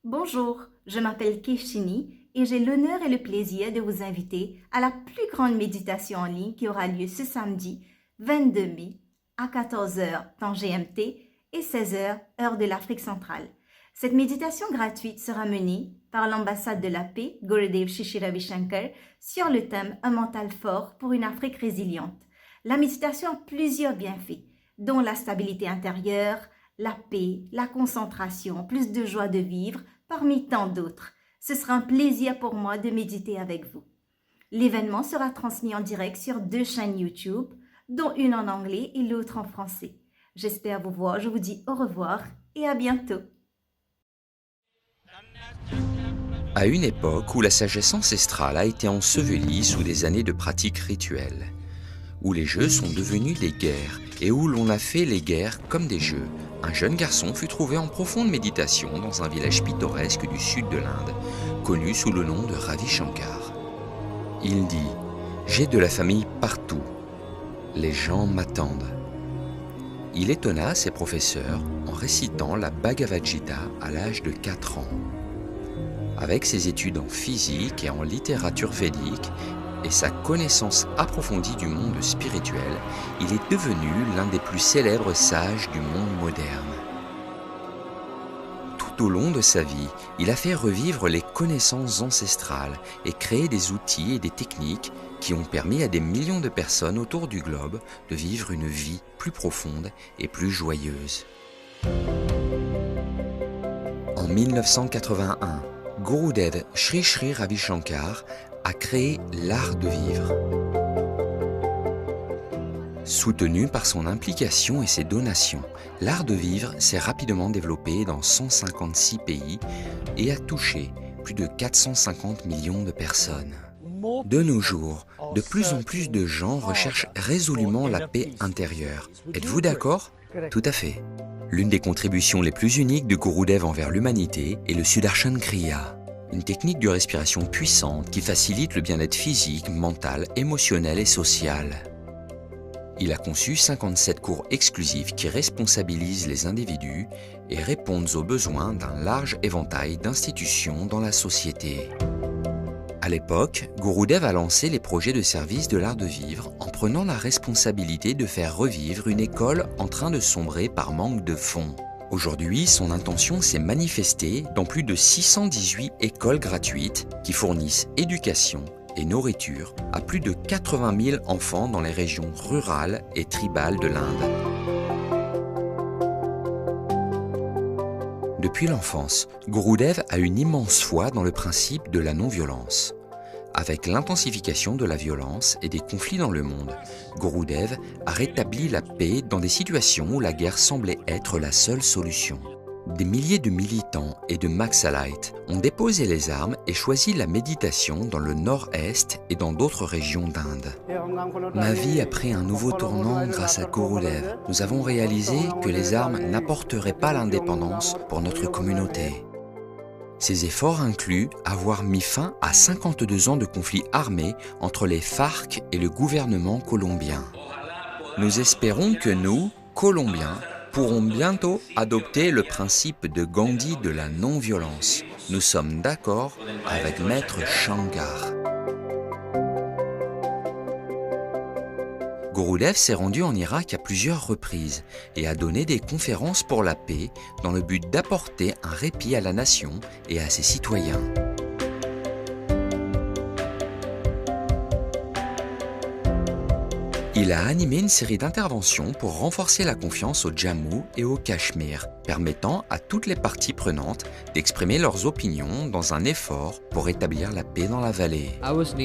Bonjour, je m'appelle Keshini et j'ai l'honneur et le plaisir de vous inviter à la plus grande méditation en ligne qui aura lieu ce samedi 22 mai à 14 heures temps GMT et 16 heures heure de l'Afrique centrale. Cette méditation gratuite sera menée par l'ambassade de la paix, Gurudev Shri Ravi Shankar, sur le thème Un mental fort pour une Afrique résiliente. La méditation a plusieurs bienfaits, dont la stabilité intérieure, la paix, la concentration, plus de joie de vivre, parmi tant d'autres. Ce sera un plaisir pour moi de méditer avec vous. L'événement sera transmis en direct sur 2 chaînes YouTube, dont une en anglais et l'autre en français. J'espère vous voir, je vous dis au revoir et à bientôt. À une époque où la sagesse ancestrale a été ensevelie sous des années de pratiques rituelles, où les jeux sont devenus des guerres et où l'on a fait les guerres comme des jeux, un jeune garçon fut trouvé en profonde méditation dans un village pittoresque du sud de l'Inde, connu sous le nom de Ravi Shankar. Il dit « J'ai de la famille partout. Les gens m'attendent. » Il étonna ses professeurs en récitant la Bhagavad Gita à l'âge de 4 ans. Avec ses études en physique et en littérature védique et sa connaissance approfondie du monde spirituel, il est devenu l'un des plus célèbres sages du monde moderne. Tout au long de sa vie, il a fait revivre les connaissances ancestrales et créé des outils et des techniques qui ont permis à des millions de personnes autour du globe de vivre une vie plus profonde et plus joyeuse. En 1981, Gurudev Shri Ravi Shankar a créé l'art de vivre. Soutenu par son implication et ses donations, l'art de vivre s'est rapidement développé dans 156 pays et a touché plus de 450 millions de personnes. De nos jours, de plus en plus de gens recherchent résolument la paix intérieure. Êtes-vous d'accord? Tout à fait. L'une des contributions les plus uniques de Gurudev envers l'humanité est le Sudarshan Kriya, une technique de respiration puissante qui facilite le bien-être physique, mental, émotionnel et social. Il a conçu 57 cours exclusifs qui responsabilisent les individus et répondent aux besoins d'un large éventail d'institutions dans la société. À l'époque, Gurudev a lancé les projets de service de l'art de vivre en prenant la responsabilité de faire revivre une école en train de sombrer par manque de fonds. Aujourd'hui, son intention s'est manifestée dans plus de 618 écoles gratuites qui fournissent éducation et nourriture à plus de 80 000 enfants dans les régions rurales et tribales de l'Inde. Depuis l'enfance, Gurudev a une immense foi dans le principe de la non-violence. Avec l'intensification de la violence et des conflits dans le monde, Gurudev a rétabli la paix dans des situations où la guerre semblait être la seule solution. Des milliers de militants et de Naxalites ont déposé les armes et choisi la méditation dans le nord-est et dans d'autres régions d'Inde. Ma vie a pris un nouveau tournant grâce à Gurudev. Nous avons réalisé que les armes n'apporteraient pas l'indépendance pour notre communauté. Ces efforts incluent avoir mis fin à 52 ans de conflits armés entre les FARC et le gouvernement colombien. Nous espérons que nous, Colombiens, pourront bientôt adopter le principe de Gandhi de la non-violence. Nous sommes d'accord avec Maître Shankar. Gurudev s'est rendu en Irak à plusieurs reprises et a donné des conférences pour la paix dans le but d'apporter un répit à la nation et à ses citoyens. Il a animé une série d'interventions pour renforcer la confiance au Jammu et au Cachemire, permettant à toutes les parties prenantes d'exprimer leurs opinions dans un effort pour rétablir la paix dans la vallée.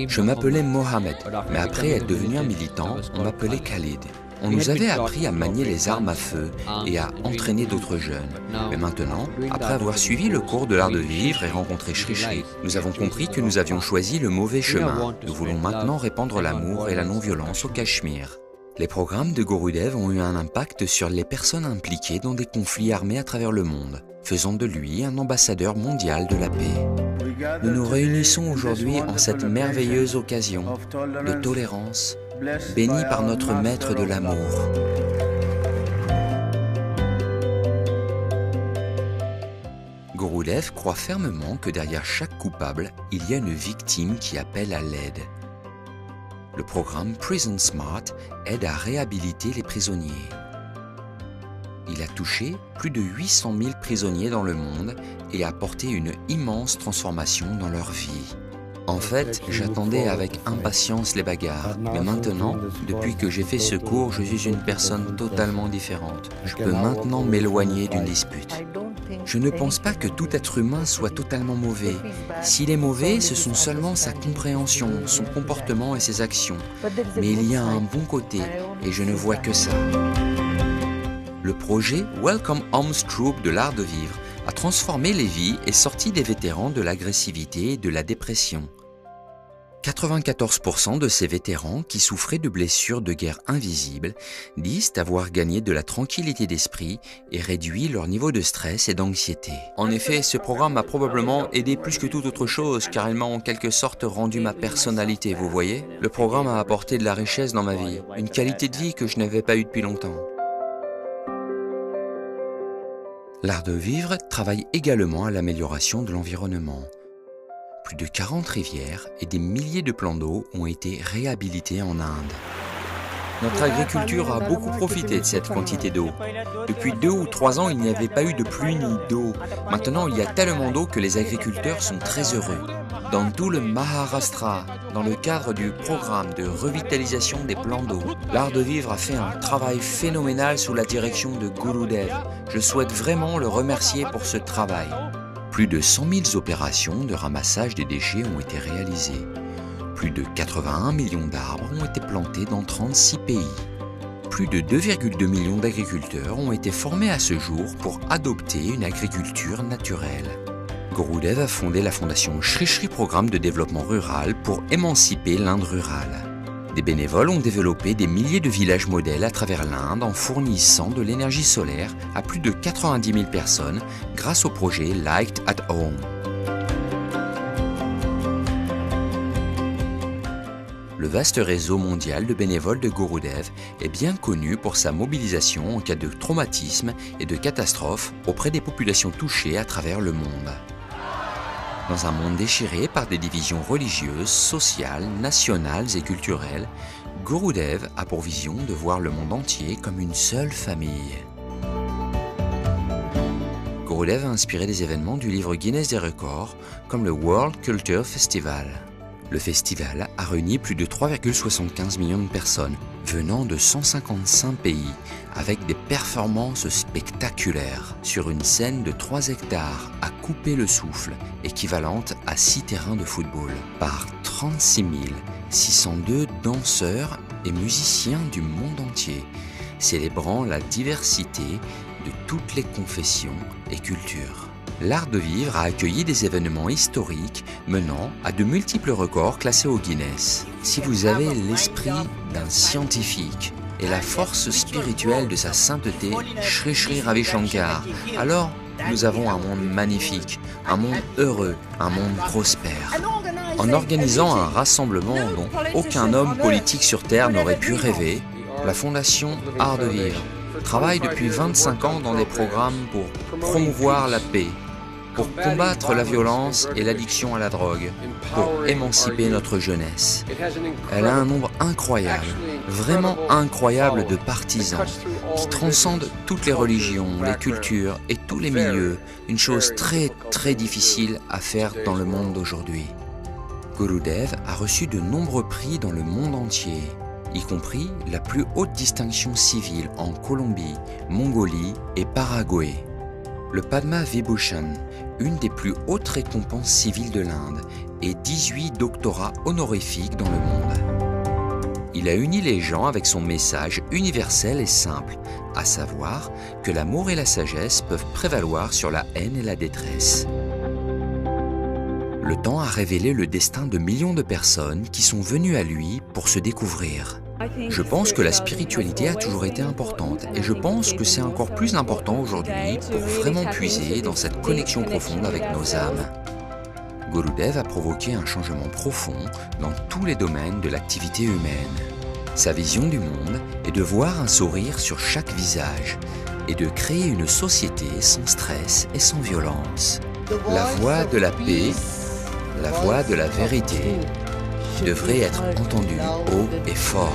Je m'appelais Mohamed, mais après être devenu un militant, on m'appelait Khalid. On nous avait appris à manier les armes à feu et à entraîner d'autres jeunes. Mais maintenant, après avoir suivi le cours de l'art de vivre et rencontré Shri Shri, nous avons compris que nous avions choisi le mauvais chemin. Nous voulons maintenant répandre l'amour et la non-violence au Cachemire. Les programmes de Gurudev ont eu un impact sur les personnes impliquées dans des conflits armés à travers le monde, faisant de lui un ambassadeur mondial de la paix. Nous nous réunissons aujourd'hui en cette merveilleuse occasion de tolérance, bénie par notre Maître de l'amour. Gurudev croit fermement que derrière chaque coupable, il y a une victime qui appelle à l'aide. Le programme Prison Smart aide à réhabiliter les prisonniers. Il a touché plus de 800 000 prisonniers dans le monde et a apporté une immense transformation dans leur vie. En fait, j'attendais avec impatience les bagarres, mais maintenant, depuis que j'ai fait ce cours, je suis une personne totalement différente. Je peux maintenant m'éloigner d'une dispute. Je ne pense pas que tout être humain soit totalement mauvais. S'il est mauvais, ce sont seulement sa compréhension, son comportement et ses actions. Mais il y a un bon côté, et je ne vois que ça. Le projet Welcome Homes Troop de l'art de vivre a transformé les vies et sorti des vétérans de l'agressivité et de la dépression. 94% de ces vétérans qui souffraient de blessures de guerre invisibles disent avoir gagné de la tranquillité d'esprit et réduit leur niveau de stress et d'anxiété. En effet, ce programme m'a probablement aidé plus que toute autre chose car il m'a en quelque sorte rendu ma personnalité, vous voyez? Le programme a apporté de la richesse dans ma vie, une qualité de vie que je n'avais pas eue depuis longtemps. L'art de vivre travaille également à l'amélioration de l'environnement. Plus de 40 rivières et des milliers de plans d'eau ont été réhabilités en Inde. Notre agriculture a beaucoup profité de cette quantité d'eau. Depuis 2 ou 3 ans, il n'y avait pas eu de pluie ni d'eau. Maintenant, il y a tellement d'eau que les agriculteurs sont très heureux. Dans tout le Maharashtra, dans le cadre du programme de revitalisation des plans d'eau, l'art de vivre a fait un travail phénoménal sous la direction de Gurudev. Je souhaite vraiment le remercier pour ce travail. Plus de 100 000 opérations de ramassage des déchets ont été réalisées. Plus de 81 millions d'arbres ont été plantés dans 36 pays. Plus de 2,2 millions d'agriculteurs ont été formés à ce jour pour adopter une agriculture naturelle. Gurudev a fondé la fondation Shri Shri Programme de développement rural pour émanciper l'Inde rurale. Des bénévoles ont développé des milliers de villages modèles à travers l'Inde en fournissant de l'énergie solaire à plus de 90 000 personnes grâce au projet Light at Home. Le vaste réseau mondial de bénévoles de Gurudev est bien connu pour sa mobilisation en cas de traumatisme et de catastrophe auprès des populations touchées à travers le monde. Dans un monde déchiré par des divisions religieuses, sociales, nationales et culturelles, Gurudev a pour vision de voir le monde entier comme une seule famille. Gurudev a inspiré des événements du livre Guinness des records, comme le World Culture Festival. Le festival a réuni plus de 3,75 millions de personnes venant de 155 pays avec des performances spectaculaires sur une scène de 3 hectares à couper le souffle, équivalente à 6 terrains de football, par 36 602 danseurs et musiciens du monde entier, célébrant la diversité de toutes les confessions et cultures. L'art de vivre a accueilli des événements historiques menant à de multiples records classés au Guinness. Si vous avez l'esprit d'un scientifique et la force spirituelle de sa sainteté, Shri Shri Ravi Shankar, alors nous avons un monde magnifique, un monde heureux, un monde prospère. En organisant un rassemblement dont aucun homme politique sur Terre n'aurait pu rêver, la Fondation Art de Vivre travaille depuis 25 ans dans des programmes pour promouvoir la paix, pour combattre la violence et l'addiction à la drogue, pour émanciper notre jeunesse. Elle a un nombre incroyable, vraiment incroyable de partisans qui transcendent toutes les religions, les cultures et tous les milieux, une chose très difficile à faire dans le monde d'aujourd'hui. Gurudev a reçu de nombreux prix dans le monde entier, y compris la plus haute distinction civile en Colombie, Mongolie et Paraguay. Le Padma Vibhushan, une des plus hautes récompenses civiles de l'Inde, et 18 doctorats honorifiques dans le monde. Il a uni les gens avec son message universel et simple, à savoir que l'amour et la sagesse peuvent prévaloir sur la haine et la détresse. Le temps a révélé le destin de millions de personnes qui sont venues à lui pour se découvrir. Je pense que la spiritualité a toujours été importante et je pense que c'est encore plus important aujourd'hui pour vraiment puiser dans cette connexion profonde avec nos âmes. Gurudev a provoqué un changement profond dans tous les domaines de l'activité humaine. Sa vision du monde est de voir un sourire sur chaque visage et de créer une société sans stress et sans violence. La voix de la paix, la voix de la vérité devrait être entendue haut et fort.